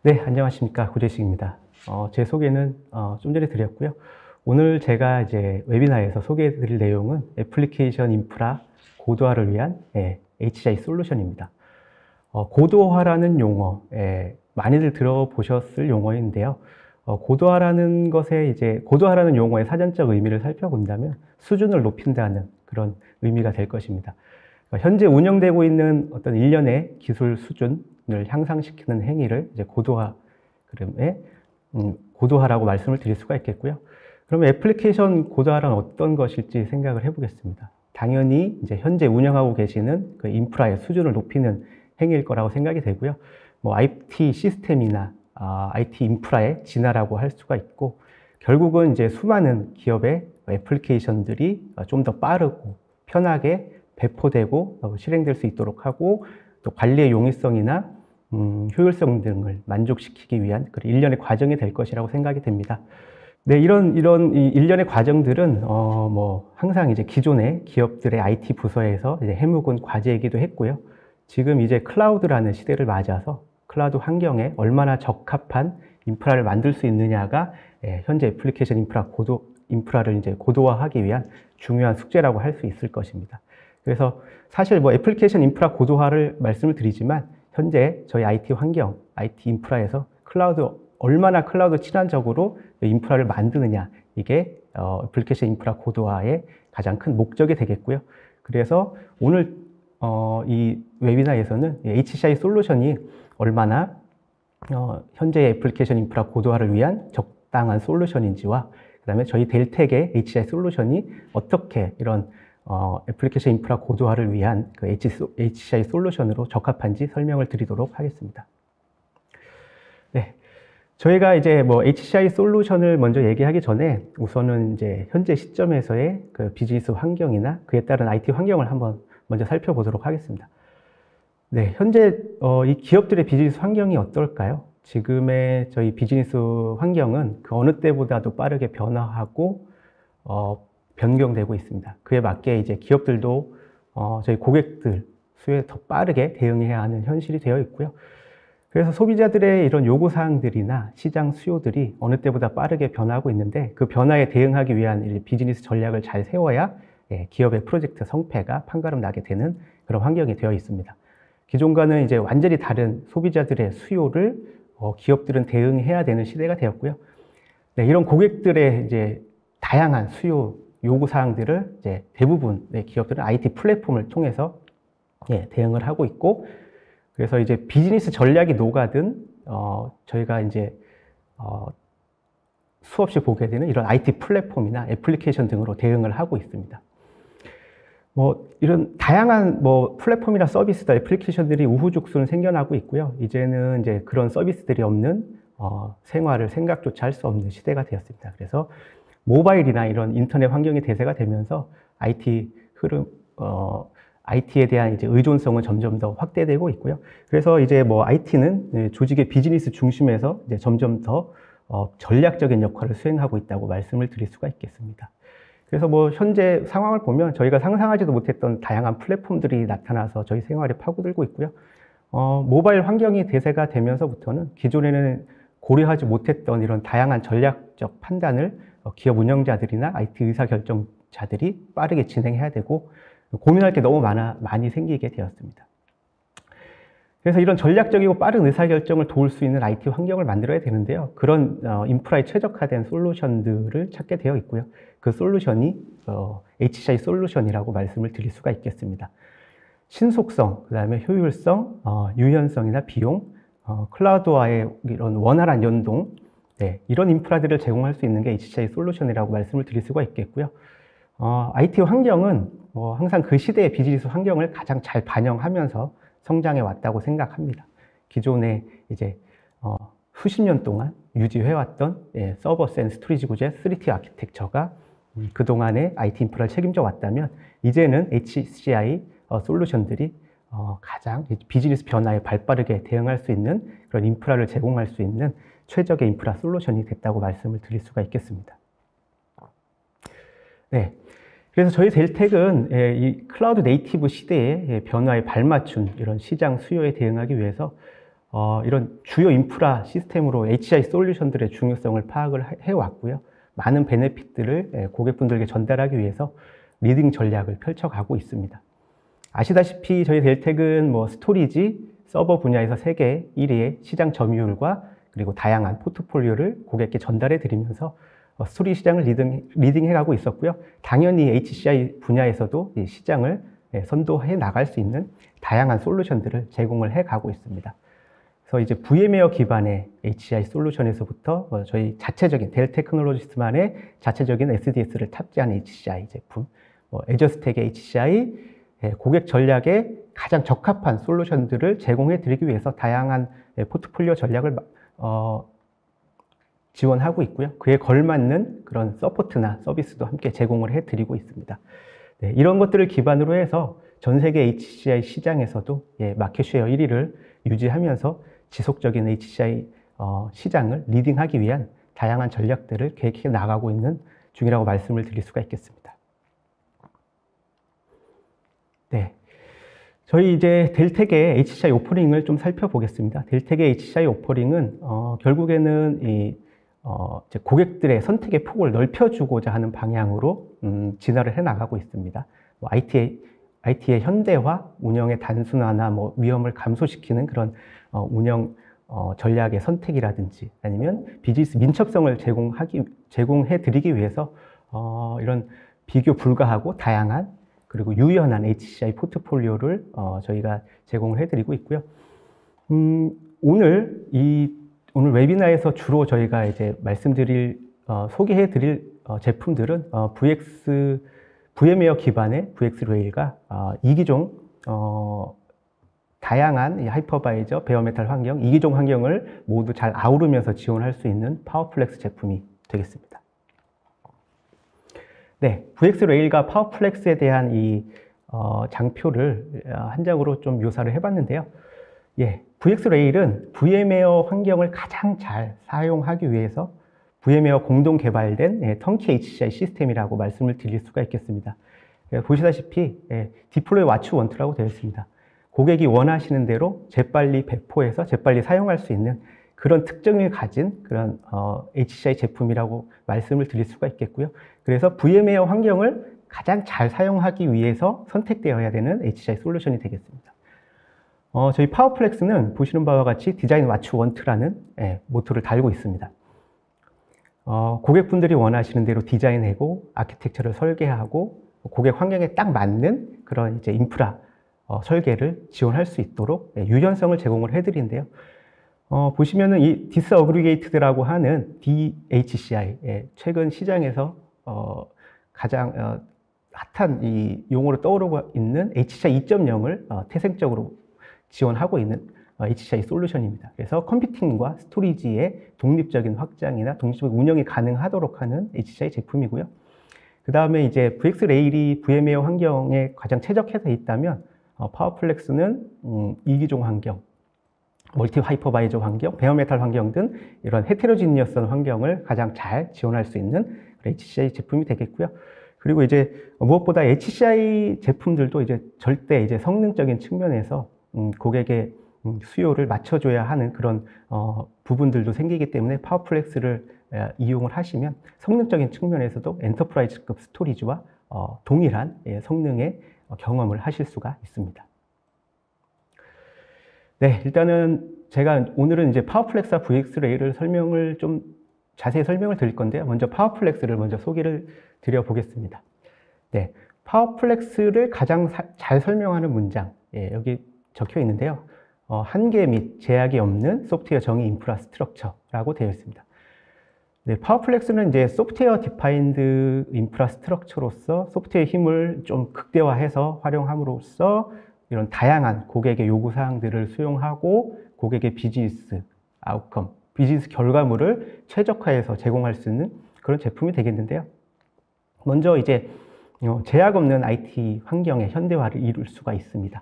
네, 안녕하십니까. 구재식입니다. 제 소개는 좀 전에 드렸고요. 오늘 제가 이제 웨비나에서 소개해 드릴 내용은 애플리케이션 인프라 고도화를 위한 HCI 솔루션입니다. 고도화라는 용어, 많이들 들어보셨을 용어인데요. 고도화라는 것에 고도화라는 용어의 사전적 의미를 살펴본다면 수준을 높인다는 그런 의미가 될 것입니다. 현재 운영되고 있는 어떤 일련의 기술 수준을 향상시키는 행위를 이제 고도화라고 말씀을 드릴 수가 있겠고요. 그러면 애플리케이션 고도화란 어떤 것일지 생각을 해보겠습니다. 당연히 이제 현재 운영하고 계시는 그 인프라의 수준을 높이는 행위일 거라고 생각이 되고요. 뭐 IT 시스템이나 IT 인프라의 진화라고 할 수가 있고, 결국은 이제 수많은 기업의 애플리케이션들이 좀 더 빠르고 편하게 배포되고 실행될 수 있도록 하고, 또 관리의 용이성이나 효율성 등을 만족시키기 위한 그런 일련의 과정이 될 것이라고 생각이 됩니다. 네, 이런 이 일련의 과정들은 항상 이제 기존의 기업들의 IT 부서에서 이제 해묵은 과제이기도 했고요. 지금 이제 클라우드라는 시대를 맞아서 클라우드 환경에 얼마나 적합한 인프라를 만들 수 있느냐가 현재 애플리케이션 인프라를 이제 고도화하기 위한 중요한 숙제라고 할 수 있을 것입니다. 그래서 사실 애플리케이션 인프라 고도화를 말씀을 드리지만, 현재 저희 IT 환경, IT 인프라에서 얼마나 클라우드 친화적으로 인프라를 만드느냐, 이게 애플리케이션 인프라 고도화의 가장 큰 목적이 되겠고요. 그래서 오늘 이 웨비나에서는 HCI 솔루션이 얼마나 현재 애플리케이션 인프라 고도화를 위한 적당한 솔루션인지와, 그 다음에 저희 델텍의 HCI 솔루션이 어떻게 이런 애플리케이션 인프라 고도화를 위한 그 HCI 솔루션으로 적합한지 설명을 드리도록 하겠습니다. 네. 저희가 이제 HCI 솔루션을 먼저 얘기하기 전에 우선은 이제 현재 시점에서의 그 비즈니스 환경이나 그에 따른 IT 환경을 한번 먼저 살펴보도록 하겠습니다. 네. 현재 이 기업들의 비즈니스 환경이 어떨까요? 지금의 저희 비즈니스 환경은 그 어느 때보다도 빠르게 변화하고 변경되고 있습니다. 그에 맞게 이제 기업들도 저희 고객들 수에 더 빠르게 대응해야 하는 현실이 되어 있고요. 그래서 소비자들의 이런 요구사항들이나 시장 수요들이 어느 때보다 빠르게 변화하고 있는데, 그 변화에 대응하기 위한 비즈니스 전략을 잘 세워야 기업의 프로젝트 성패가 판가름 나게 되는 그런 환경이 되어 있습니다. 기존과는 이제 완전히 다른 소비자들의 수요를 기업들은 대응해야 되는 시대가 되었고요. 네, 이런 고객들의 이제 다양한 수요 요구사항들을 이제 대부분의 기업들은 IT 플랫폼을 통해서 대응을 하고 있고, 그래서 이제 비즈니스 전략이 녹아든 저희가 이제 수없이 보게 되는 이런 IT 플랫폼이나 애플리케이션 등으로 대응을 하고 있습니다. 이런 다양한 플랫폼이나 서비스나 애플리케이션들이 우후죽순 생겨나고 있고요. 이제는 이제 그런 서비스들이 없는 생활을 생각조차 할 수 없는 시대가 되었습니다. 그래서 모바일이나 이런 인터넷 환경이 대세가 되면서 IT에 대한 이제 의존성은 점점 더 확대되고 있고요. 그래서 이제 IT는 조직의 비즈니스 중심에서 이제 점점 더 전략적인 역할을 수행하고 있다고 말씀을 드릴 수가 있겠습니다. 그래서 현재 상황을 보면 저희가 상상하지도 못했던 다양한 플랫폼들이 나타나서 저희 생활에 파고들고 있고요. 모바일 환경이 대세가 되면서부터는 기존에는 고려하지 못했던 이런 다양한 전략적 판단을 기업 운영자들이나 IT 의사결정자들이 빠르게 진행해야 되고, 고민할 게 너무 많이 생기게 되었습니다. 그래서 이런 전략적이고 빠른 의사결정을 도울 수 있는 IT 환경을 만들어야 되는데요. 그런 인프라에 최적화된 솔루션들을 찾게 되어 있고요. 그 솔루션이 HCI 솔루션이라고 말씀을 드릴 수가 있겠습니다. 신속성, 그 다음에 효율성, 유연성이나 비용, 클라우드와의 이런 원활한 연동, 이런 인프라들을 제공할 수 있는 게 HCI 솔루션이라고 말씀을 드릴 수가 있겠고요. IT 환경은 항상 그 시대의 비즈니스 환경을 가장 잘 반영하면서 성장해 왔다고 생각합니다. 기존에 이제 수십 년 동안 유지해왔던 서버스 앤 스토리지 구조의 3T 아키텍처가 그동안의 IT 인프라를 책임져 왔다면, 이제는 HCI 솔루션들이 가장 비즈니스 변화에 발빠르게 대응할 수 있는 그런 인프라를 제공할 수 있는 최적의 인프라 솔루션이 됐다고 말씀을 드릴 수가 있겠습니다. 네. 그래서 저희 델텍은 이 클라우드 네이티브 시대의 변화에 발맞춘 이런 시장 수요에 대응하기 위해서 이런 주요 인프라 시스템으로 HCI 솔루션들의 중요성을 파악을 해왔고요. 많은 베네핏들을 고객분들께 전달하기 위해서 리딩 전략을 펼쳐가고 있습니다. 아시다시피 저희 델텍은 뭐 스토리지, 서버 분야에서 세계 1위의 시장 점유율과 그리고 다양한 포트폴리오를 고객께 전달해 드리면서 스토리 시장을 리딩해가고 있었고요. 당연히 HCI 분야에서도 이 시장을 선도해 나갈 수 있는 다양한 솔루션들을 제공을 해가고 있습니다. 그래서 이제 VM웨어 기반의 HCI 솔루션에서부터 저희 자체적인 델 테크놀로지스만의 자체적인 SDS를 탑재한 HCI 제품, 애저스택의 HCI, 고객 전략에 가장 적합한 솔루션들을 제공해 드리기 위해서 다양한 포트폴리오 전략을 지원하고 있고요. 그에 걸맞는 그런 서포트나 서비스도 함께 제공을 해 드리고 있습니다. 네, 이런 것들을 기반으로 해서 전 세계 HCI 시장에서도 마켓 쉐어 1위를 유지하면서 지속적인 HCI 시장을 리딩하기 위한 다양한 전략들을 계획해 나가고 있는 중이라고 말씀을 드릴 수가 있겠습니다. 네. 저희 이제 델텍의 HCI 오퍼링을 좀 살펴보겠습니다. 델텍의 HCI 오퍼링은 결국에는 이제 고객들의 선택의 폭을 넓혀주고자 하는 방향으로 진화를 해 나가고 있습니다. 뭐 IT의 현대화, 운영의 단순화나 뭐 위험을 감소시키는 그런 운영 전략의 선택이라든지 아니면 비즈니스 민첩성을 제공해 드리기 위해서 이런 비교 불가하고 다양한 그리고 유연한 HCI 포트폴리오를 저희가 제공을 해드리고 있고요. 오늘 웨비나에서 주로 저희가 이제 소개해드릴 제품들은 VM웨어 기반의 VX 레일과 2기종 다양한 이 하이퍼바이저, 베어메탈 환경, 2기종 환경을 모두 잘 아우르면서 지원할 수 있는 파워플렉스 제품이 되겠습니다. 네, VX 레일과 파워플렉스에 대한 이 장표를 한 장으로 좀 묘사를 해봤는데요. VX 레일은 VM웨어 환경을 가장 잘 사용하기 위해서 VM웨어 공동 개발된 턴키 HCI 시스템이라고 말씀을 드릴 수가 있겠습니다. 보시다시피 디플로이 왓츠 원투라고 되어 있습니다. 고객이 원하시는 대로 재빨리 배포해서 재빨리 사용할 수 있는 그런 특징을 가진 그런 HCI 제품이라고 말씀을 드릴 수가 있겠고요. 그래서 VM웨어 환경을 가장 잘 사용하기 위해서 선택되어야 되는 HCI 솔루션이 되겠습니다. 저희 파워플렉스는 보시는 바와 같이 디자인 왓츠 원투라는 모토를 달고 있습니다. 고객분들이 원하시는 대로 디자인하고 아키텍처를 설계하고 고객 환경에 딱 맞는 그런 이제 인프라 설계를 지원할 수 있도록 유연성을 제공을 해드리는데요. 보시면은 이 디스어그리게이트드라고 하는 DHCI, 최근 시장에서 가장 핫한 이 용어로 떠오르고 있는 HCI 2.0을 태생적으로 지원하고 있는 HCI 솔루션입니다. 그래서 컴퓨팅과 스토리지의 독립적인 확장이나 독립적인 운영이 가능하도록 하는 HCI 제품이고요. 그 다음에 이제 VX 레일이 VM웨어 환경에 가장 최적화되어 있다면 파워플렉스는 2기종 환경, 멀티 하이퍼바이저 환경, 베어메탈 환경 등 이런 헤테로지니어스한 환경을 가장 잘 지원할 수 있는 HCI 제품이 되겠고요. 그리고 이제 무엇보다 HCI 제품들도 이제 절대 이제 성능적인 측면에서 고객의 수요를 맞춰줘야 하는 그런 부분들도 생기기 때문에 파워플렉스를 이용을 하시면 성능적인 측면에서도 엔터프라이즈급 스토리지와 동일한 성능의 경험을 하실 수가 있습니다. 네, 일단은 제가 오늘은 이제 파워플렉스와 VX 레일을 자세히 설명을 드릴 건데요. 먼저 파워플렉스를 먼저 소개를 드려 보겠습니다. 네, 파워플렉스를 가장 잘 설명하는 문장, 여기 적혀 있는데요. 한계 및 제약이 없는 소프트웨어 정의 인프라스트럭처라고 되어 있습니다. 네, 파워플렉스는 이제 소프트웨어 디파인드 인프라스트럭처로서 소프트웨어의 힘을 좀 극대화해서 활용함으로써 이런 다양한 고객의 요구사항들을 수용하고 고객의 비즈니스 아웃컴, 비즈니스 결과물을 최적화해서 제공할 수 있는 그런 제품이 되겠는데요. 먼저 이제 제약 없는 IT 환경의 현대화를 이룰 수가 있습니다.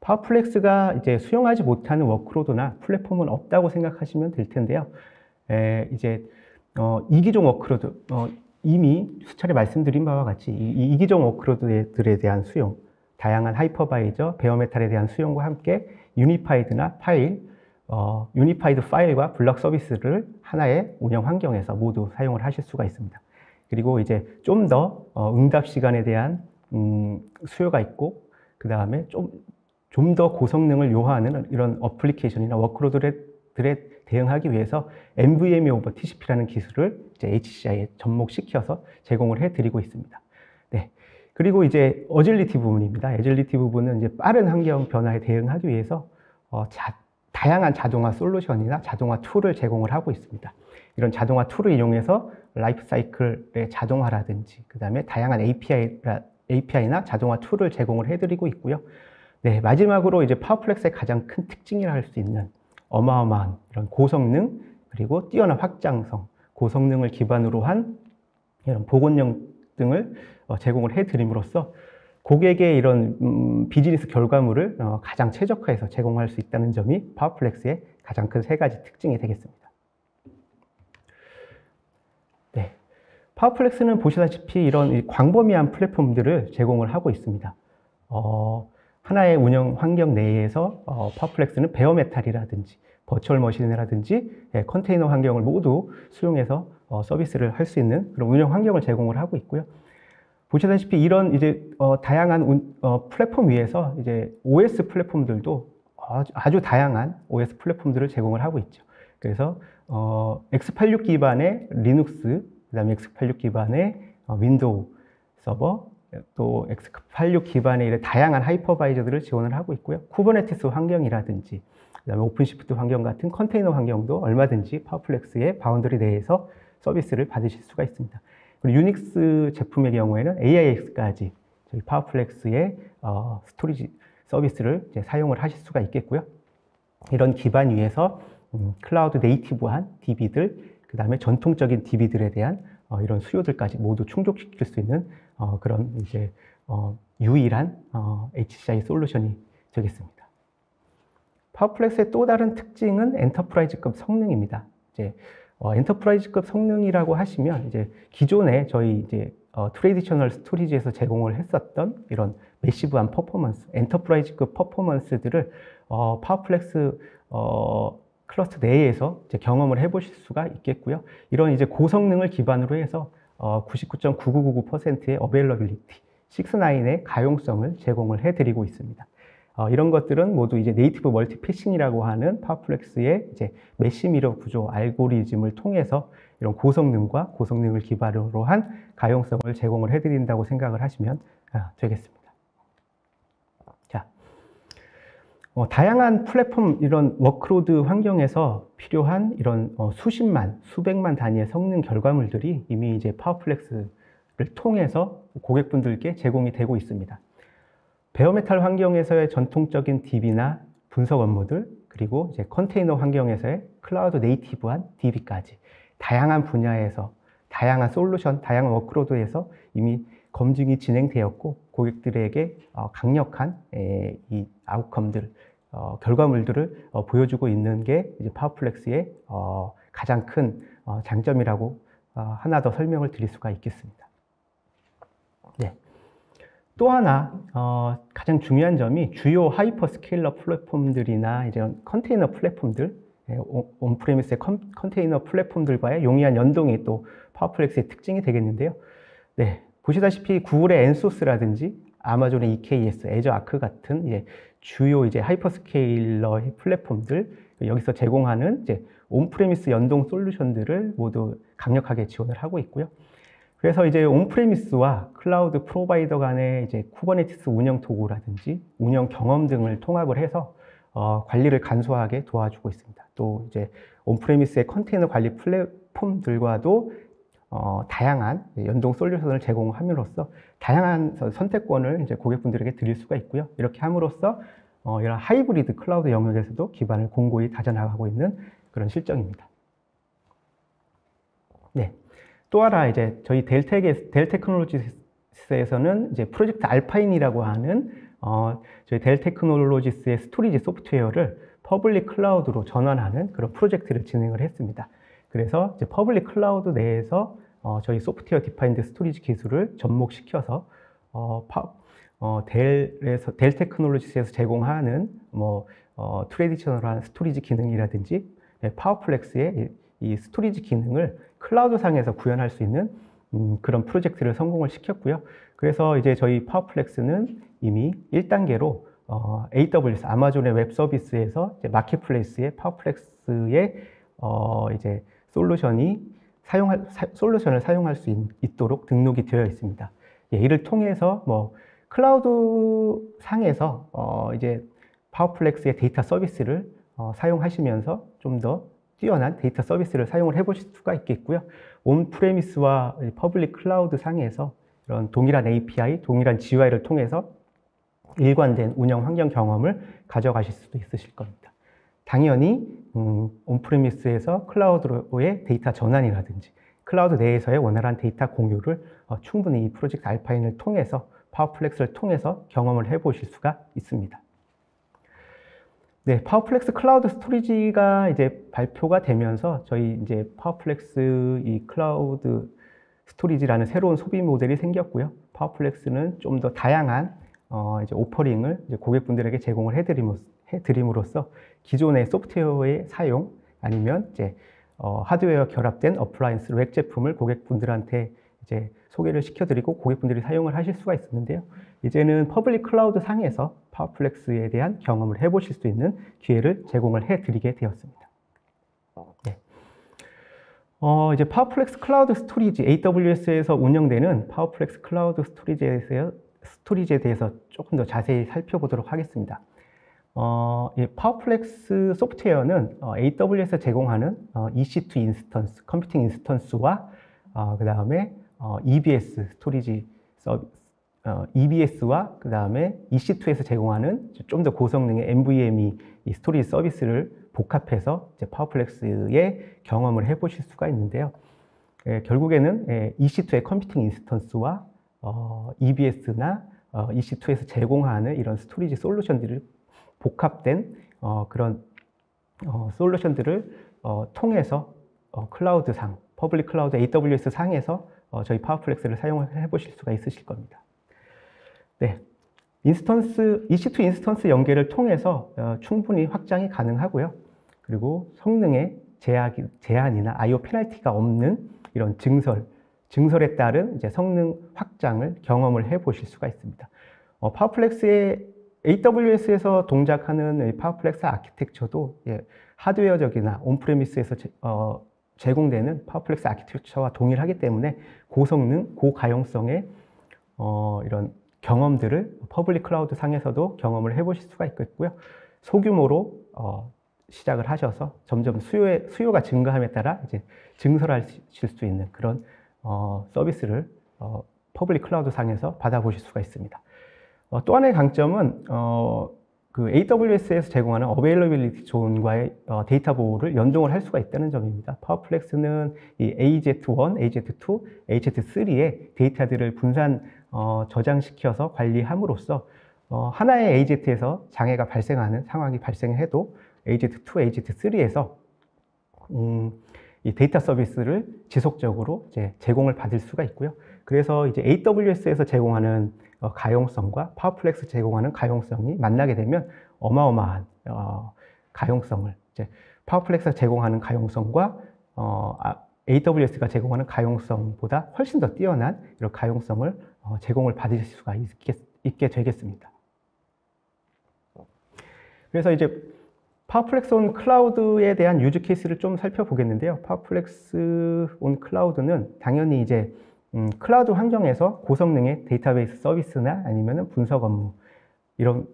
파워플렉스가 이제 수용하지 못하는 워크로드나 플랫폼은 없다고 생각하시면 될 텐데요. 이제 2기종 워크로드, 이미 수차례 말씀드린 바와 같이 이 2기종 워크로드들에 대한 수용, 다양한 하이퍼바이저, 베어메탈에 대한 수용과 함께 유니파이드나 파일, 유니파이드 파일과 블럭 서비스를 하나의 운영 환경에서 모두 사용을 하실 수가 있습니다. 그리고 이제 좀 더 응답 시간에 대한 수요가 있고, 그 다음에 좀 더 고성능을 요하는 이런 어플리케이션이나 워크로드들에 대응하기 위해서 NVMe over TCP라는 기술을 이제 HCI에 접목시켜서 제공을 해드리고 있습니다. 네. 그리고 이제 어질리티 부분입니다. 어질리티 부분은 이제 빠른 환경 변화에 대응하기 위해서 다양한 자동화 솔루션이나 자동화 툴을 제공을 하고 있습니다. 이런 자동화 툴을 이용해서 라이프 사이클의 자동화라든지, 그 다음에 다양한 API나 자동화 툴을 제공을 해드리고 있고요. 네, 마지막으로 이제 파워플렉스의 가장 큰 특징이라 할 수 있는 어마어마한 이런 고성능, 그리고 뛰어난 확장성, 고성능을 기반으로 한 이런 복원형 등을 제공을 해드림으로써 고객의 이런 비즈니스 결과물을 가장 최적화해서 제공할 수 있다는 점이 파워플렉스의 가장 큰 세 가지 특징이 되겠습니다. 네, 파워플렉스는 보시다시피 이런 광범위한 플랫폼들을 제공을 하고 있습니다. 하나의 운영 환경 내에서 파워플렉스는 베어메탈이라든지 버추얼 머신이라든지 컨테이너 환경을 모두 수용해서 서비스를 할 수 있는 그런 운영 환경을 제공을 하고 있고요. 보시다시피 이런 이제 다양한 플랫폼 위에서 이제 OS 플랫폼들도 아주 다양한 OS 플랫폼들을 제공을 하고 있죠. 그래서 x86 기반의 리눅스, 그다음에 x86 기반의 윈도우 서버, 또 x86 기반의 다양한 하이퍼바이저들을 지원을 하고 있고요. 쿠버네티스 환경이라든지, 그다음에 오픈시프트 환경 같은 컨테이너 환경도 얼마든지 파워플렉스의 바운더리 내에서 서비스를 받으실 수가 있습니다. 그리고 유닉스 제품의 경우에는 AIX까지 저희 파워플렉스의 스토리지 서비스를 이제 사용을 하실 수가 있겠고요. 이런 기반 위에서 클라우드 네이티브한 DB들, 그 다음에 전통적인 DB들에 대한 이런 수요들까지 모두 충족시킬 수 있는 그런 이제 유일한 HCI 솔루션이 되겠습니다. 파워플렉스의 또 다른 특징은 엔터프라이즈급 성능입니다. 이제 엔터프라이즈급 성능이라고 하시면 이제 기존에 저희 이제 트레디셔널 스토리지에서 제공을 했었던 이런 매시브한 퍼포먼스, 엔터프라이즈급 퍼포먼스들을 파워플렉스 클러스터 내에서 이제 경험을 해보실 수가 있겠고요. 이런 이제 고성능을 기반으로 해서 99.9999%의 어베일러빌리티, 6.9의 가용성을 제공을 해드리고 있습니다. 이런 것들은 모두 이제 네이티브 멀티패싱이라고 하는 파워플렉스의 이제 메시미러 구조 알고리즘을 통해서 이런 고성능과 고성능을 기반으로 한 가용성을 제공을 해드린다고 생각을 하시면 되겠습니다. 자, 다양한 플랫폼 이런 워크로드 환경에서 필요한 이런 수십만, 수백만 단위의 성능 결과물들이 이미 이제 파워플렉스를 통해서 고객분들께 제공이 되고 있습니다. 베어메탈 환경에서의 전통적인 DB나 분석 업무들, 그리고 이제 컨테이너 환경에서의 클라우드 네이티브한 DB까지 다양한 분야에서 다양한 솔루션, 다양한 워크로드에서 이미 검증이 진행되었고 고객들에게 강력한 이 아웃컴들, 결과물들을 보여주고 있는 게 이제 파워플렉스의 가장 큰 장점이라고 하나 더 설명을 드릴 수가 있겠습니다. 네. 또 하나 가장 중요한 점이 주요 하이퍼스케일러 플랫폼들이나 이제 컨테이너 플랫폼들, 온프레미스의 컨테이너 플랫폼들과의 용이한 연동이 또 파워플렉스의 특징이 되겠는데요. 네, 보시다시피 구글의 엔소스라든지 아마존의 EKS, 애저 아크 같은 이제 주요 이제 하이퍼스케일러의 플랫폼들 여기서 제공하는 이제 온프레미스 연동 솔루션들을 모두 강력하게 지원을 하고 있고요. 그래서 이제 온프레미스와 클라우드 프로바이더 간의 이제 쿠버네티스 운영 도구라든지 운영 경험 등을 통합을 해서 관리를 간소하게 도와주고 있습니다. 또 이제 온프레미스의 컨테이너 관리 플랫폼들과도 다양한 연동 솔루션을 제공함으로써 다양한 선택권을 이제 고객분들에게 드릴 수가 있고요. 이렇게 함으로써 이런 하이브리드 클라우드 영역에서도 기반을 공고히 다져나가고 있는 그런 실정입니다. 네. 또 하나 이제 저희 델 테크놀로지스에서는 이제 프로젝트 알파인이라고 하는 저희 델 테크놀로지스의 스토리지 소프트웨어를 퍼블릭 클라우드로 전환하는 그런 프로젝트를 진행을 했습니다. 그래서 이제 퍼블릭 클라우드 내에서 저희 소프트웨어 디파인드 스토리지 기술을 접목시켜서 델 테크놀로지스에서 제공하는 트레디셔널한 스토리지 기능이라든지 파워플렉스의 이 스토리지 기능을 클라우드 상에서 구현할 수 있는 그런 프로젝트를 성공을 시켰고요. 그래서 이제 저희 파워플렉스는 이미 1단계로 AWS 아마존의 웹 서비스에서 마켓플레이스의 파워플렉스의 이제 솔루션을 사용할 수 있도록 등록이 되어 있습니다. 예, 이를 통해서 클라우드 상에서 이제 파워플렉스의 데이터 서비스를 사용하시면서 좀 더 뛰어난 데이터 서비스를 사용을 해보실 수가 있겠고요. 온프레미스와 퍼블릭 클라우드 상에서 이런 동일한 API, 동일한 GUI를 통해서 일관된 운영 환경 경험을 가져가실 수도 있으실 겁니다. 당연히 온프레미스에서 클라우드로의 데이터 전환이라든지 클라우드 내에서의 원활한 데이터 공유를 충분히 이 프로젝트 알파인을 통해서 파워플렉스를 통해서 경험을 해보실 수가 있습니다. 네, 파워플렉스 클라우드 스토리지가 이제 발표가 되면서 저희 이제 파워플렉스 이 클라우드 스토리지라는 새로운 소비 모델이 생겼고요. 파워플렉스는 좀 더 다양한 이제 오퍼링을 이제 고객분들에게 제공을 해드림으로써 기존의 소프트웨어의 사용 아니면 이제 하드웨어 결합된 어플라이언스 렉 제품을 고객분들한테 이제 소개를 시켜드리고 고객분들이 사용을 하실 수가 있었는데요. 이제는 퍼블릭 클라우드 상에서 파워플렉스에 대한 경험을 해보실 수 있는 기회를 제공을 해드리게 되었습니다. 네. 이제 파워플렉스 클라우드 스토리지, AWS에서 운영되는 파워플렉스 클라우드 스토리지에 대해서 조금 더 자세히 살펴보도록 하겠습니다. 파워플렉스 소프트웨어는 AWS에서 제공하는 EC2 인스턴스, 컴퓨팅 인스턴스와 그 다음에 EBS 스토리지 EBS와 그 다음에 EC2에서 제공하는 좀 더 고성능의 NVMe 이 스토리지 서비스를 복합해서 이제 파워플렉스의 경험을 해보실 수가 있는데요. 결국에는 EC2의 컴퓨팅 인스턴스와 EBS나 EC2에서 제공하는 이런 스토리지 솔루션들을 복합된 그런 솔루션들을 통해서 클라우드상, 퍼블릭 클라우드 AWS 상에서 저희 파워플렉스를 사용해 보실 수가 있으실 겁니다. 네, EC2 인스턴스 연계를 통해서 충분히 확장이 가능하고요. 그리고 성능의 제한이나 IO 페널티가 없는 이런 증설에 따른 이제 성능 확장을 경험을 해 보실 수가 있습니다. 파워플렉스의 AWS에서 동작하는 파워플렉스 아키텍처도 하드웨어적이나 온프레미스에서 제공되는 파워플렉스 아키텍처와 동일하기 때문에 고성능, 고가용성의 이런 경험들을 퍼블릭 클라우드 상에서도 경험을 해보실 수가 있겠고요. 소규모로 시작을 하셔서 점점 수요가 증가함에 따라 이제 증설하실 수 있는 그런 서비스를 퍼블릭 클라우드 상에서 받아보실 수가 있습니다. 또 하나의 강점은 그 AWS에서 제공하는 어베일러빌리티 존과의 데이터 보호를 연동을 할 수가 있다는 점입니다. 파워플렉스는 이 AZ1, AZ2, AZ3의 데이터들을 분산 저장시켜서 관리함으로써 하나의 AZ에서 장애가 발생하는 상황이 발생해도 AZ2, AZ3에서 이 데이터 서비스를 지속적으로 이제 제공을 받을 수가 있고요. 그래서 이제 AWS에서 제공하는 가용성과 파워플렉스 제공하는 가용성이 만나게 되면 어마어마한 가용성을 이제 파워플렉스가 제공하는 가용성과 AWS가 제공하는 가용성보다 훨씬 더 뛰어난 이런 가용성을 제공을 받으실 수가 있게 되겠습니다. 그래서 이제 파워플렉스 온 클라우드에 대한 유즈 케이스를 좀 살펴보겠는데요. 파워플렉스 온 클라우드는 당연히 이제 클라우드 환경에서 고성능의 데이터베이스 서비스나 아니면 분석 업무 이런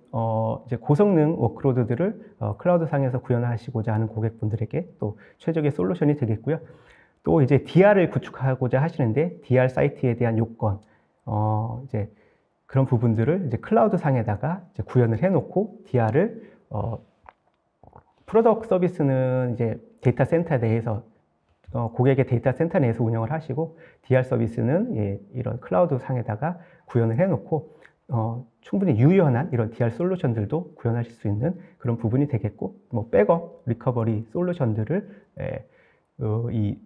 이제 고성능 워크로드들을 클라우드 상에서 구현하시고자 하는 고객분들에게 또 최적의 솔루션이 되겠고요. 또 이제 DR을 구축하고자 하시는데 DR 사이트에 대한 요건 이제 그런 부분들을 이제 클라우드 상에다가 이제 구현을 해놓고 DR을 프로덕트 서비스는 이제 데이터 센터 내에서 고객의 데이터 센터 내에서 운영을 하시고 DR 서비스는 이런 클라우드 상에다가 구현을 해놓고 충분히 유연한 이런 DR 솔루션들도 구현하실 수 있는 그런 부분이 되겠고 백업, 리커버리 솔루션들을 이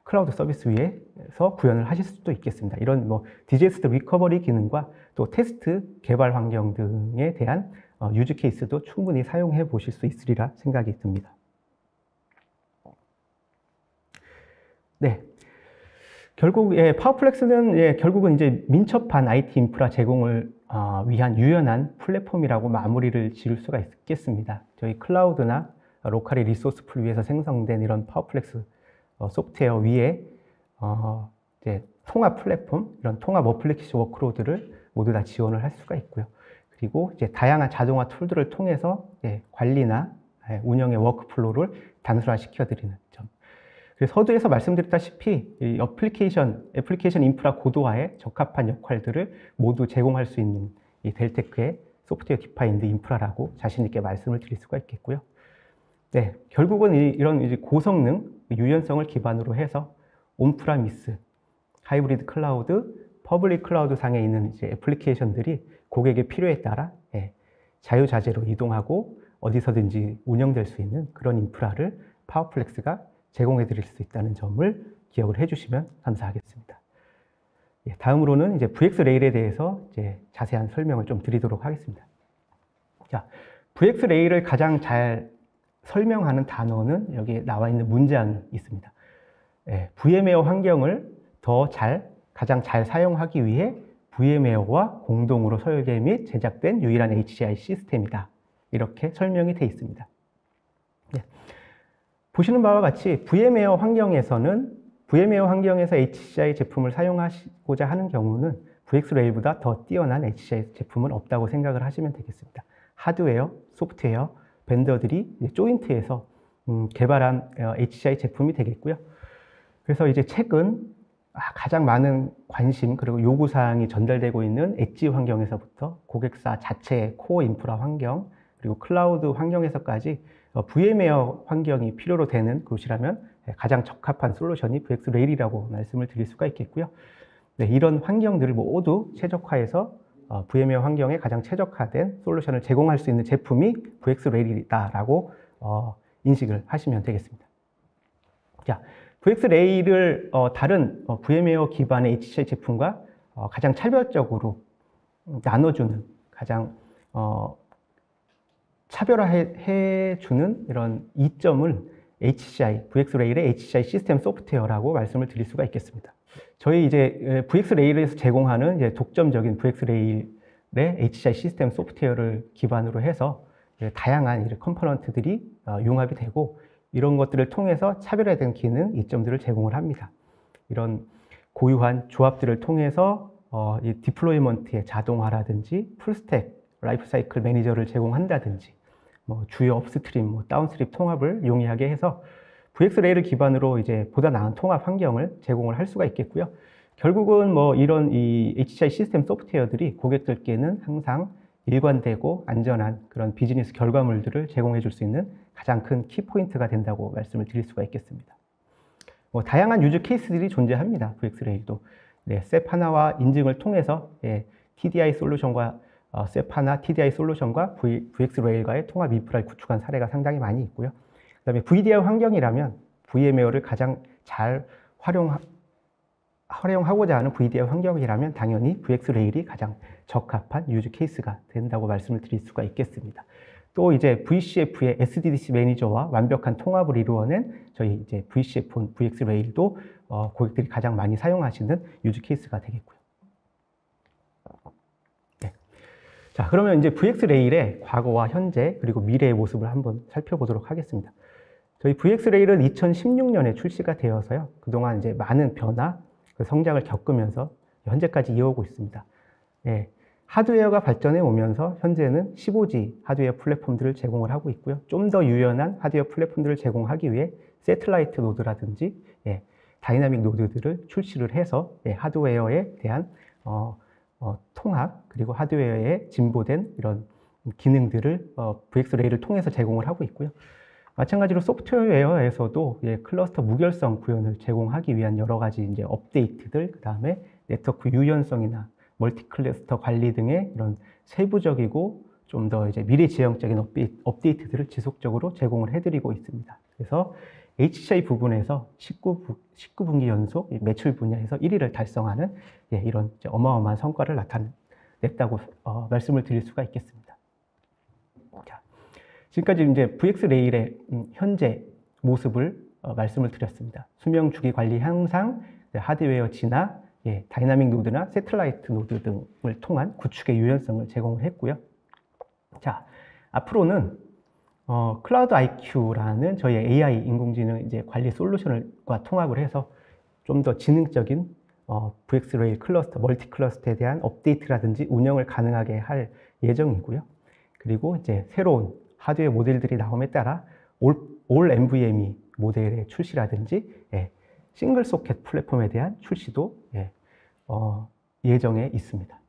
클라우드 서비스 위에서 구현을 하실 수도 있겠습니다. 이런 뭐 디제스터 리커버리 기능과 또 테스트 개발 환경 등에 대한 유즈 케이스도 충분히 사용해 보실 수 있으리라 생각이 듭니다. 네. 결국 파워플렉스는 결국은 이제 민첩한 IT 인프라 제공을 위한 유연한 플랫폼이라고 마무리를 지을 수가 있겠습니다. 저희 클라우드나 로컬의 리소스 풀 위에서 생성된 이런 파워플렉스 소프트웨어 위에 이제 통합 플랫폼, 이런 통합 어플리케이션 워크로드를 모두 다 지원을 할 수가 있고요. 그리고 이제 다양한 자동화 툴들을 통해서 관리나 운영의 워크플로우를 단순화시켜 드리는 점. 그래서 서두에서 말씀드렸다시피 이 애플리케이션 인프라 고도화에 적합한 역할들을 모두 제공할 수 있는 이 델테크의 소프트웨어 디파인드 인프라라고 자신 있게 말씀을 드릴 수가 있겠고요. 네, 결국은 이런 이제 고성능, 유연성을 기반으로 해서 온프라미스, 하이브리드 클라우드, 퍼블릭 클라우드 상에 있는 이제 애플리케이션들이 고객의 필요에 따라 자유자재로 이동하고 어디서든지 운영될 수 있는 그런 인프라를 파워플렉스가 제공해 드릴 수 있다는 점을 기억을 해 주시면 감사하겠습니다. 다음으로는 이제 VX 레일에 대해서 이제 자세한 설명을 좀 드리도록 하겠습니다. 자, VX 레일을 가장 잘 설명하는 단어는 여기 나와 있는 문장이 있습니다. VM웨어 환경을 가장 잘 사용하기 위해 VM웨어와 공동으로 설계 및 제작된 유일한 HCI 시스템이다. 이렇게 설명이 되어 있습니다. 보시는 바와 같이 VM웨어 환경에서 HCI 제품을 사용하고자 하는 경우는 VxRail보다 더 뛰어난 HCI 제품은 없다고 생각을 하시면 되겠습니다. 하드웨어, 소프트웨어, 벤더들이 조인트해서 개발한 HCI 제품이 되겠고요. 그래서 이제 최근 가장 많은 관심 그리고 요구사항이 전달되고 있는 엣지 환경에서부터 고객사 자체의 코어 인프라 환경 그리고 클라우드 환경에서까지 VM웨어 환경이 필요로 되는 곳이라면 가장 적합한 솔루션이 VxRail이라고 말씀을 드릴 수가 있겠고요. 네, 이런 환경들을 모두 최적화해서 VM웨어 환경에 가장 최적화된 솔루션을 제공할 수 있는 제품이 VxRail이다라고 인식을 하시면 되겠습니다. 자, VxRail을 다른 VM웨어 기반의 HCI 제품과 가장 차별적으로 나눠주는 가장 차별화해주는 이런 이점을 VxRail의 HCI 시스템 소프트웨어라고 말씀을 드릴 수가 있겠습니다. 저희 이제 VxRail에서 제공하는 이제 독점적인 VxRail의 HCI 시스템 소프트웨어를 기반으로 해서 다양한 컴포넌트들이 융합이 되고 이런 것들을 통해서 차별화된 기능, 이점들을 제공을 합니다. 이런 고유한 조합들을 통해서 이 디플로이먼트의 자동화라든지 풀스택 라이프 사이클 매니저를 제공한다든지 주요 업스트림, 다운스트림 통합을 용이하게 해서 VxRail을 기반으로 이제 보다 나은 통합 환경을 제공을 할 수가 있겠고요. 결국은 이런 이 HCI 시스템 소프트웨어들이 고객들께는 항상 일관되고 안전한 그런 비즈니스 결과물들을 제공해 줄 수 있는 가장 큰 키포인트가 된다고 말씀을 드릴 수가 있겠습니다. 다양한 유즈 케이스들이 존재합니다. VxRail도. 네, 셉 하나와 인증을 통해서 TDI 솔루션과 셉 하나, TDI 솔루션과 VxRail과의 통합 인프라를 구축한 사례가 상당히 많이 있고요. 그 다음에 VDI 환경이라면 VM웨어를 가장 잘 활용하고자 하는 VDI 환경이라면 당연히 VxRail이 가장 적합한 유즈 케이스가 된다고 말씀을 드릴 수가 있겠습니다. 또 이제 VCF의 SDDC 매니저와 완벽한 통합을 이루어낸 저희 이제 VCF VxRail도 고객들이 가장 많이 사용하시는 유즈 케이스가 되겠고요. 네. 자, 그러면 이제 VxRail의 과거와 현재 그리고 미래의 모습을 한번 살펴보도록 하겠습니다. 저희 VxRail은 2016년에 출시가 되어서요. 그동안 이제 많은 변화, 성장을 겪으면서 현재까지 이어오고 있습니다. 예, 하드웨어가 발전해 오면서 현재는 15G 하드웨어 플랫폼들을 제공을 하고 있고요. 좀 더 유연한 하드웨어 플랫폼들을 제공하기 위해 세틀라이트 노드라든지 다이나믹 노드들을 출시를 해서 하드웨어에 대한 통합 그리고 하드웨어에 진보된 이런 기능들을 VxRail을 통해서 제공을 하고 있고요. 마찬가지로 소프트웨어에서도 클러스터 무결성 구현을 제공하기 위한 여러 가지 이제 업데이트들, 그 다음에 네트워크 유연성이나 멀티 클러스터 관리 등의 이런 세부적이고 좀 더 이제 미래지향적인 업데이트들을 지속적으로 제공을 해드리고 있습니다. 그래서 HCI 부분에서 19분기 연속 매출 분야에서 1위를 달성하는 이런 어마어마한 성과를 나타냈다고 말씀을 드릴 수가 있겠습니다. 자, 지금까지 이제 VX 레일의 현재 모습을 말씀을 드렸습니다. 수명 주기 관리 향상, 하드웨어 진화, 다이나믹 노드나 새틀라이트 노드 등을 통한 구축의 유연성을 제공을 했고요. 자, 앞으로는 클라우드 IQ라는 저희의 AI 인공지능 이제 관리 솔루션과 통합을 해서 좀 더 지능적인 VX 레일 클러스터, 멀티 클러스터에 대한 업데이트라든지 운영을 가능하게 할 예정이고요. 그리고 이제 새로운 하드웨어 모델들이 나옴에 따라 올 NVMe 모델의 출시라든지 싱글 소켓 플랫폼에 대한 출시도 예정에 있습니다.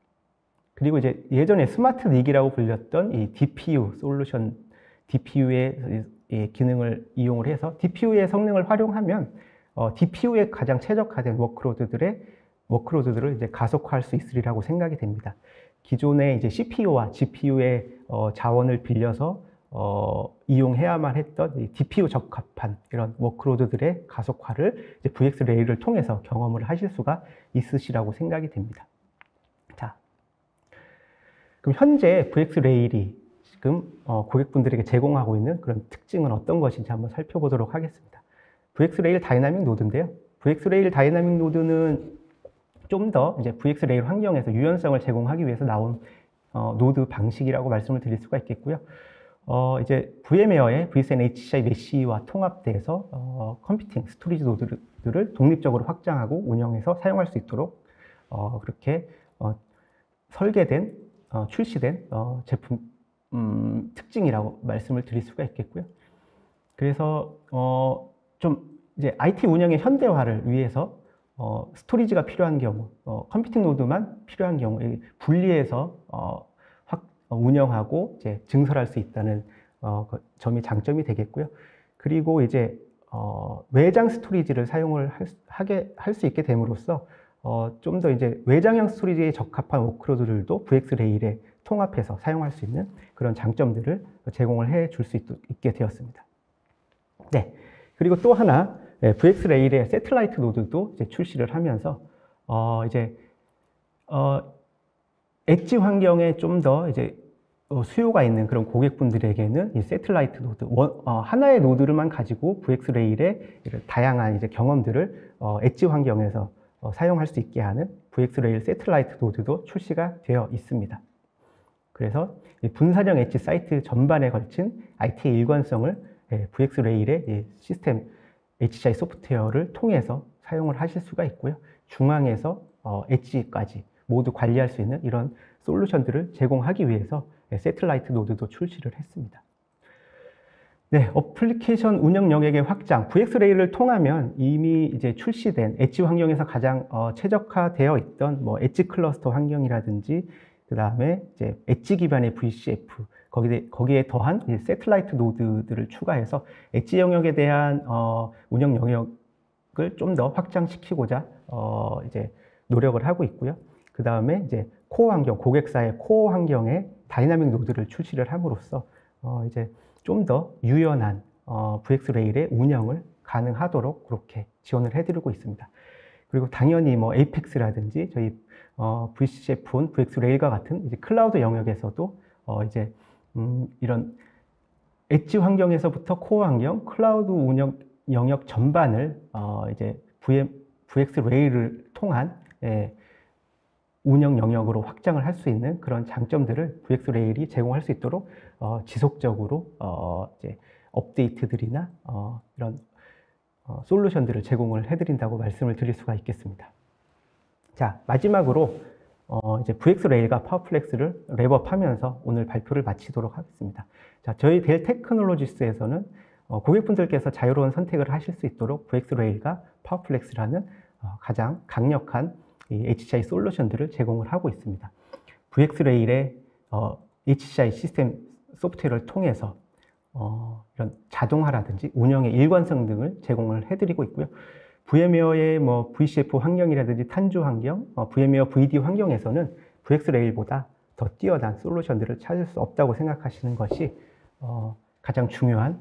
그리고 이제 예전에 스마트 닉이라고 불렸던 이 DPU 솔루션, DPU의 기능을 이용을 해서 DPU의 성능을 활용하면 DPU에 가장 최적화된 워크로드들을 이제 가속화할 수 있으리라고 생각이 됩니다. 기존의 이제 CPU와 GPU의 자원을 빌려서 이용해야만 했던 이 DPU 적합한 이런 워크로드들의 가속화를 이제 VX 레일을 통해서 경험을 하실 수가 있으시라고 생각이 됩니다. 자, 그럼 현재 VX 레일이 지금 고객분들에게 제공하고 있는 그런 특징은 어떤 것인지 한번 살펴보도록 하겠습니다. VX 레일 다이나믹 노드인데요. VX 레일 다이나믹 노드는 좀 더 이제 VX 레일 환경에서 유연성을 제공하기 위해서 나온 노드 방식이라고 말씀을 드릴 수가 있겠고요. 이제 VM웨어의 vSAN HCI 메쉬와 통합돼서 컴퓨팅 스토리지 노드들을 독립적으로 확장하고 운영해서 사용할 수 있도록 그렇게 설계된 출시된 제품 특징이라고 말씀을 드릴 수가 있겠고요. 그래서 좀 이제 IT 운영의 현대화를 위해서 스토리지가 필요한 경우, 컴퓨팅 노드만 필요한 경우 분리해서 운영하고 이제 증설할 수 있다는 점이 장점이 되겠고요. 그리고 이제 외장 스토리지를 사용을 할 수 있게 됨으로써 좀 더 이제 외장형 스토리지에 적합한 워크로드들도 VX 레일에 통합해서 사용할 수 있는 그런 장점들을 제공을 해 줄 수 있게 되었습니다. 네. 그리고 또 하나 VX 레일의 새틀라이트 노드도 이제 출시를 하면서 엣지 환경에 좀 더 이제 수요가 있는 그런 고객분들에게는 이 새틀라이트 노드, 하나의 노드를만 가지고 VX 레일의 다양한 이제 경험들을 엣지 환경에서 사용할 수 있게 하는 VX 레일 새틀라이트 노드도 출시가 되어 있습니다. 그래서 분산형 엣지 사이트 전반에 걸친 IT의 일관성을 VX 레일의 시스템 HCI 소프트웨어를 통해서 사용을 하실 수가 있고요. 중앙에서 엣지까지 모두 관리할 수 있는 이런 솔루션들을 제공하기 위해서 새틀라이트 노드도 출시를 했습니다. 네, 어플리케이션 운영 영역의 확장, VX 레일을 통하면 이미 이제 출시된 엣지 환경에서 가장 최적화되어 있던 뭐 엣지 클러스터 환경이라든지 그 다음에 이제 엣지 기반의 VCF 거기에 더한 새틀라이트 노드들을 추가해서 엣지 영역에 대한 운영 영역을 좀 더 확장시키고자 이제 노력을 하고 있고요. 그 다음에 이제 코어 환경, 고객사의 코어 환경에 다이나믹 노드를 출시를 함으로써 이제 좀 더 유연한 VX 레일의 운영을 가능하도록 그렇게 지원을 해드리고 있습니다. 그리고 당연히 뭐 에이펙스라든지 저희 VCF, VX 레일과 같은 이제 클라우드 영역에서도 이제 이런 엣지 환경에서부터 코어 환경, 클라우드 운영 영역 전반을 이제 VX 레일을 통한 운영 영역으로 확장을 할 수 있는 그런 장점들을 VX 레일이 제공할 수 있도록 지속적으로 이제 업데이트들이나 이런 솔루션들을 제공을 해드린다고 말씀을 드릴 수가 있겠습니다. 자, 마지막으로 이제 VX 레일과 파워플렉스를 랩업하면서 오늘 발표를 마치도록 하겠습니다. 자, 저희 델 테크놀로지스에서는 고객분들께서 자유로운 선택을 하실 수 있도록 VX 레일과 파워플렉스라는 가장 강력한 이 HCI 솔루션들을 제공을 하고 있습니다. VX 레일의 HCI 시스템 소프트웨어를 통해서 이런 자동화라든지 운영의 일관성 등을 제공을 해드리고 있고요. VM웨어의 뭐 VCF 환경이라든지 탄주 환경, VM웨어 VD 환경에서는 VX 레일보다 더 뛰어난 솔루션들을 찾을 수 없다고 생각하시는 것이 가장 중요한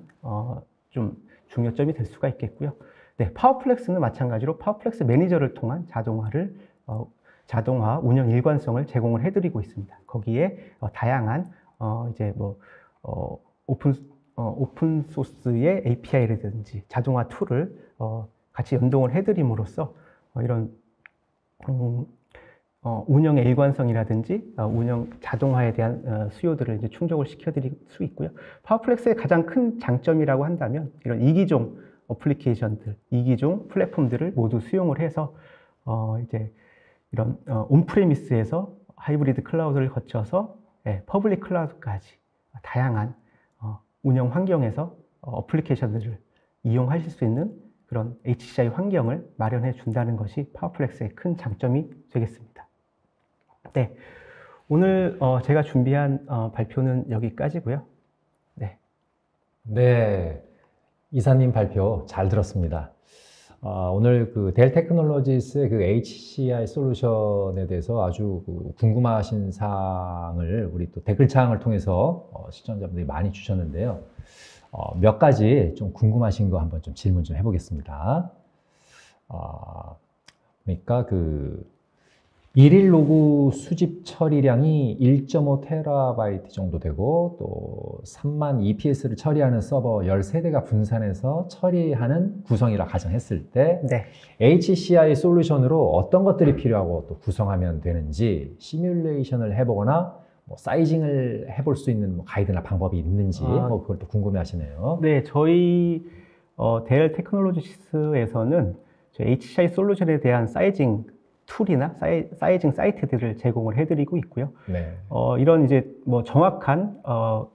좀 중요점이 될 수가 있겠고요. 네, 파워플렉스는 마찬가지로 파워플렉스 매니저를 통한 자동화 운영 일관성을 제공을 해드리고 있습니다. 거기에 다양한 이제 뭐 오픈 소스의 API라든지 자동화 툴을 같이 연동을 해드림으로써 이런 운영의 일관성이라든지 운영 자동화에 대한 수요들을 이제 충족을 시켜드릴 수 있고요. 파워플렉스의 가장 큰 장점이라고 한다면 이런 이기종 어플리케이션들, 이기종 플랫폼들을 모두 수용을 해서 이제 이런 온프레미스에서 하이브리드 클라우드를 거쳐서 퍼블릭 클라우드까지 다양한 운영 환경에서 어플리케이션들을 이용하실 수 있는 그런 HCI 환경을 마련해 준다는 것이 파워플렉스의 큰 장점이 되겠습니다. 네, 오늘 제가 준비한 발표는 여기까지고요. 네. 네, 이사님 발표 잘 들었습니다. 오늘 그 델 테크놀로지스의 그 HCI 솔루션에 대해서 아주 궁금하신 사항을 우리 또 댓글창을 통해서 시청자분들이 많이 주셨는데요. 몇 가지 좀 궁금하신 거 한번 좀 질문 좀 해보겠습니다. 그러니까 그 일일 로그 수집 처리량이 1.5TB 정도 되고 또 3만 EPS를 처리하는 서버 13대가 분산해서 처리하는 구성이라 가정했을 때 네. HCI 솔루션으로 어떤 것들이 필요하고 또 구성하면 되는지 시뮬레이션을 해보거나 뭐 사이징을 해볼 수 있는 뭐 가이드나 방법이 있는지 뭐 그걸 또 궁금해 하시네요. 네, 저희 델 테크놀로지스에서는 HCI 솔루션에 대한 사이징 툴이나 사이징 사이트들을 제공을 해드리고 있고요. 네. 이런 이제 뭐 정확한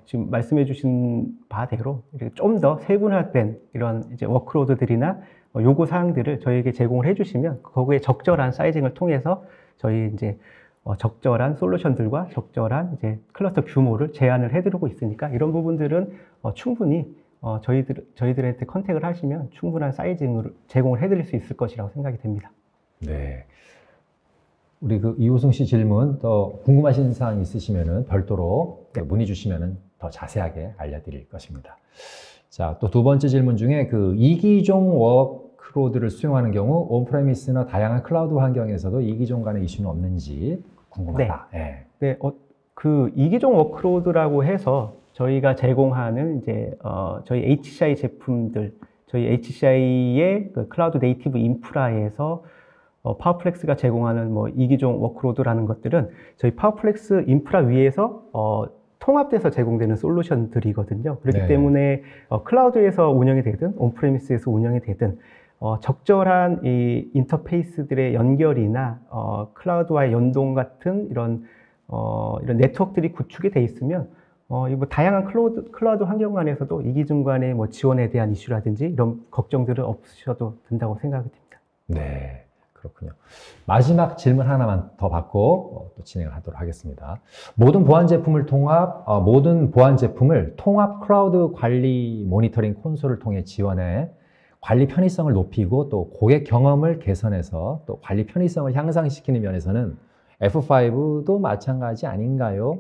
지금 말씀해주신 바대로 좀 더 세분화된 이런 이제 워크로드들이나 요구 사항들을 저희에게 제공을 해주시면 거기에 적절한 사이징을 통해서 저희 이제 적절한 솔루션들과 적절한 이제 클러스터 규모를 제안을 해드리고 있으니까 이런 부분들은 충분히 저희들한테 컨택을 하시면 충분한 사이징을 제공을 해드릴 수 있을 것이라고 생각이 됩니다. 네. 우리 그 이호승 씨 질문 더 궁금하신 사항 있으시면은 별도로 문의 주시면은 더 자세하게 알려드릴 것입니다. 자, 또 두 번째 질문 중에 그 이기종 워크로드를 수용하는 경우 온프레미스나 다양한 클라우드 환경에서도 이기종 간의 이슈는 없는지 궁금하다. 네. 네. 그 이기종 워크로드라고 해서 저희가 제공하는 이제 저희 HCI 제품들, 저희 HCI의 그 클라우드 네이티브 인프라에서 파워플렉스가 제공하는 뭐 이기종 워크로드라는 것들은 저희 파워플렉스 인프라 위에서 통합돼서 제공되는 솔루션들이거든요. 그렇기 때문에 클라우드에서 운영이 되든 온프레미스에서 운영이 되든 적절한 이 인터페이스들의 연결이나 클라우드와의 연동 같은 이런 네트워크들이 구축이 돼 있으면 뭐 다양한 클라우드 환경 안에서도 이기종 간의 뭐 지원에 대한 이슈라든지 이런 걱정들은 없으셔도 된다고 생각이 듭니다. 네. 그렇군요. 마지막 질문 하나만 더 받고 또 진행을 하도록 하겠습니다. 모든 보안 제품을 통합 클라우드 관리 모니터링 콘솔을 통해 지원해 관리 편의성을 높이고 또 고객 경험을 개선해서 또 관리 편의성을 향상시키는 면에서는 F5도 마찬가지 아닌가요?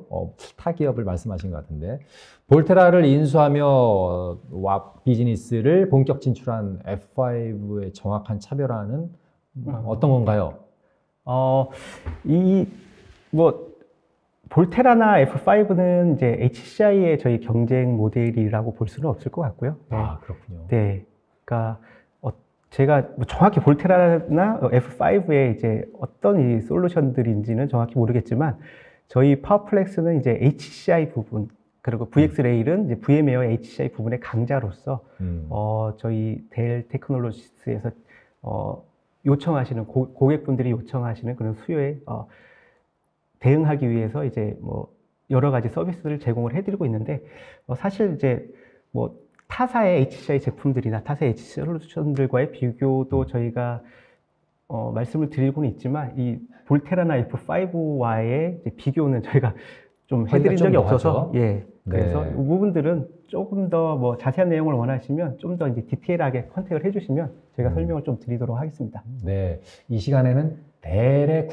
타 기업을 말씀하신 것 같은데 볼테라를 인수하며 왑 비즈니스를 본격 진출한 F5의 정확한 차별화는 어떤 건가요? 볼테라나 F5는 이제 HCI의 저희 경쟁 모델이라고 볼 수는 없을 것 같고요. 아, 그렇군요. 네. 그러니까 제가 정확히 볼테라나 F5의 이제 어떤 이 솔루션들인지는 정확히 모르겠지만 저희 파워플렉스는 이제 HCI 부분 그리고 VxRail은 이제 VM웨어의 HCI 부분의 강자로서 저희 델 테크놀로지스에서 요청하시는 고객분들이 요청하시는 그런 수요에 대응하기 위해서 이제 뭐 여러 가지 서비스를 제공을 해드리고 있는데 사실 이제 뭐 타사의 HCI 제품들이나 타사의 HCI 솔루션들과의 비교도 저희가 말씀을 드리고는 있지만 이 볼테라나 F5와의 비교는 저희가 좀 해드린 적이 없어서 예. 그래서 이 부분들은 조금 더 뭐 자세한 내용을 원하시면 좀 더 이제 디테일하게 컨택을 해주시면 제가 설명을 좀 드리도록 하겠습니다. 네, 이 시간에는 델의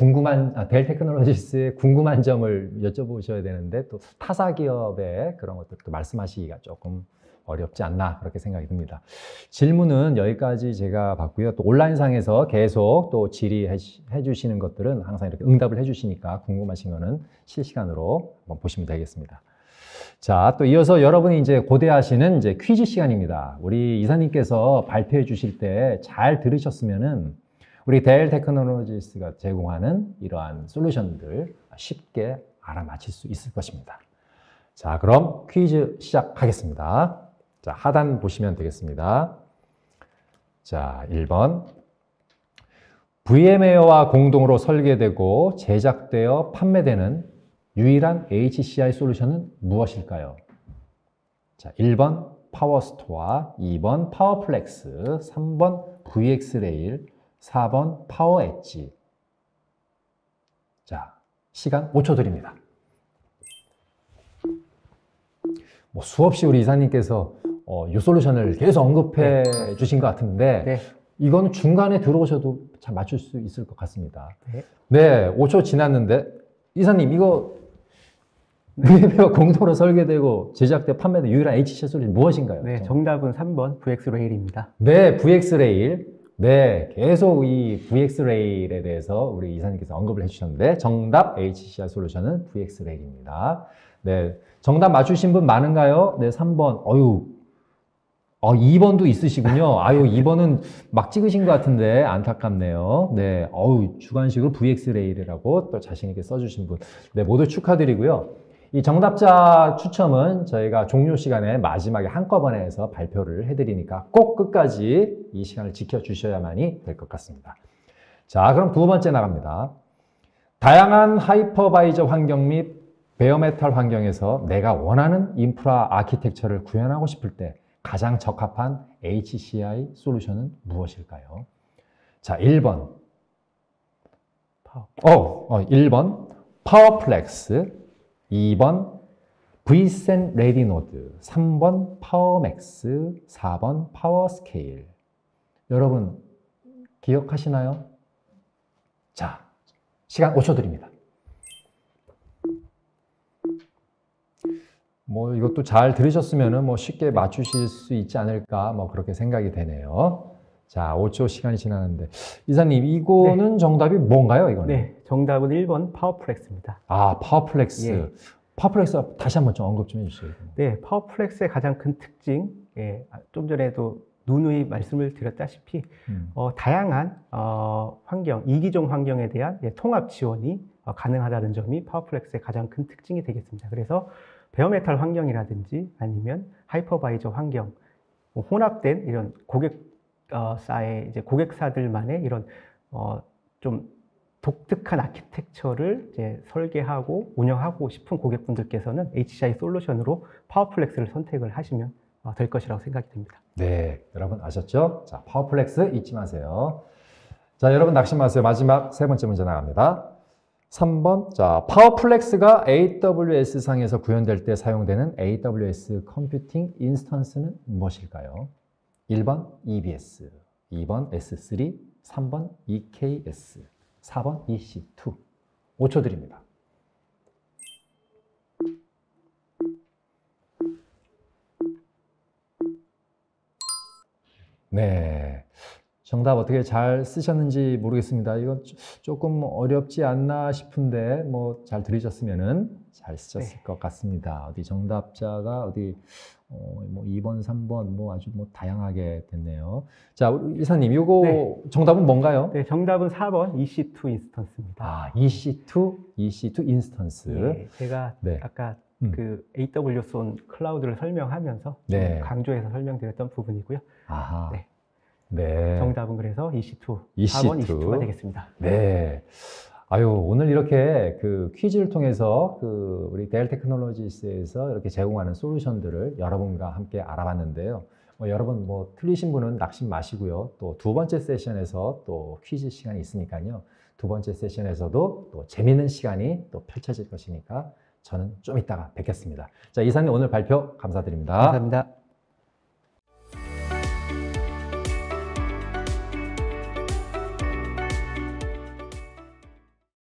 델 테크놀로지스의 궁금한 점을 여쭤보셔야 되는데 또 타사 기업의 그런 것들도 말씀하시기가 조금 어렵지 않나 그렇게 생각이 듭니다. 질문은 여기까지 제가 봤고요. 또 온라인상에서 계속 또 질의해 주시는 것들은 항상 이렇게 응답을 해 주시니까 궁금하신 거는 실시간으로 한번 보시면 되겠습니다. 자, 또 이어서 여러분이 이제 고대하시는 이제 퀴즈 시간입니다. 우리 이사님께서 발표해 주실 때 잘 들으셨으면은 우리 델 테크놀로지스가 제공하는 이러한 솔루션들 쉽게 알아맞힐 수 있을 것입니다. 자, 그럼 퀴즈 시작하겠습니다. 자, 하단 보시면 되겠습니다. 자, 1번. VM웨어와 공동으로 설계되고 제작되어 판매되는 유일한 HCI 솔루션은 무엇일까요? 자, 1번 파워스토어, 2번 파워플렉스, 3번 VxRail, 4번 파워 엣지. 자, 시간 5초 드립니다. 뭐 수없이 우리 이사님께서 이 솔루션을 계속 언급해 주신 것 같은데 네. 이건 중간에 들어오셔도 잘 맞출 수 있을 것 같습니다. 네. 네, 5초 지났는데 이사님 이거 VM웨어 공동으로 설계되고 제작되어 판매된 유일한 HCI 솔루션 무엇인가요? 네, 정답은 3번 VxRail입니다. 네, VxRail. 네, 계속 이 VxRail에 대해서 우리 이사님께서 언급을 해주셨는데 정답 HCI 솔루션은 VxRail입니다. 네, 정답 맞추신 분 많은가요? 네, 3번. 2번도 있으시군요. 2번은 막 찍으신 것 같은데 안타깝네요. 네, 주관식으로 VxRail이라고 또 자신 있게 써주신 분. 네, 모두 축하드리고요. 이 정답자 추첨은 저희가 종료 시간에 마지막에 한꺼번에 해서 발표를 해드리니까 꼭 끝까지 이 시간을 지켜주셔야만이 될 것 같습니다. 자, 그럼 두 번째 나갑니다. 다양한 하이퍼바이저 환경 및 베어메탈 환경에서 내가 원하는 인프라 아키텍처를 구현하고 싶을 때 가장 적합한 HCI 솔루션은 무엇일까요? 자, 1번. 1번 파워플렉스, 2번 vSAN 레디노드, 3번 파워맥스, 4번 파워스케일. 여러분 기억하시나요? 자, 시간 5초 드립니다. 뭐 이것도 잘 들으셨으면은 뭐 쉽게 맞추실 수 있지 않을까 뭐 그렇게 생각이 되네요. 자, 5초 시간이 지났는데 이사님 이거는 네. 정답이 뭔가요, 이거는? 네, 정답은 1번 파워플렉스입니다. 아, 파워플렉스. 예. 파워플렉스 다시 한번 좀 언급 좀 해주세요. 네, 파워플렉스의 가장 큰 특징, 좀 전에도 누누이 말씀을 드렸다시피 다양한 환경, 이기종 환경에 대한 통합 지원이 가능하다는 점이 파워플렉스의 가장 큰 특징이 되겠습니다. 그래서 베어메탈 환경이라든지 아니면 하이퍼바이저 환경, 혼합된 이런 고객사들만의 이런 좀 독특한 아키텍처를 이제 설계하고 운영하고 싶은 고객분들께서는 HCI 솔루션으로 파워플렉스를 선택을 하시면 될 것이라고 생각이 듭니다. 네, 여러분 아셨죠? 자, 파워플렉스 잊지 마세요. 자, 여러분 낙심 마세요. 마지막 세 번째 문제 나갑니다. 3번. 자, 파워플렉스가 AWS 상에서 구현될 때 사용되는 AWS 컴퓨팅 인스턴스는 무엇일까요? 1번 EBS, 2번 S3, 3번 EKS, 4번 EC2. 5초 드립니다. 네. 정답 어떻게 잘 쓰셨는지 모르겠습니다. 이건 조금 어렵지 않나 싶은데 뭐 잘 들으셨으면은 잘 쓰셨을 것 같습니다. 어디 정답자가 뭐 2번, 3번 뭐 아주 뭐 다양하게 됐네요. 자, 우리 이사님 이거 정답은 뭔가요? 네, 정답은 4번 EC2 인스턴스입니다. 아, EC2 인스턴스. 네, 제가 아까 그 AWS 온 클라우드를 설명하면서 강조해서 설명드렸던 부분이고요. 아하. 네. 정답은 그래서 EC2, 4번 EC2가 되겠습니다. 네. 오늘 이렇게 그 퀴즈를 통해서 우리 델 테크놀로지스에서 이렇게 제공하는 솔루션들을 여러분과 함께 알아봤는데요. 여러분 틀리신 분은 낙심 마시고요. 또 두 번째 세션에서 또 퀴즈 시간이 있으니까요. 두 번째 세션에서도 또 재미있는 시간이 또 펼쳐질 것이니까 저는 좀 이따가 뵙겠습니다. 자, 이사님 오늘 발표 감사드립니다. 감사합니다.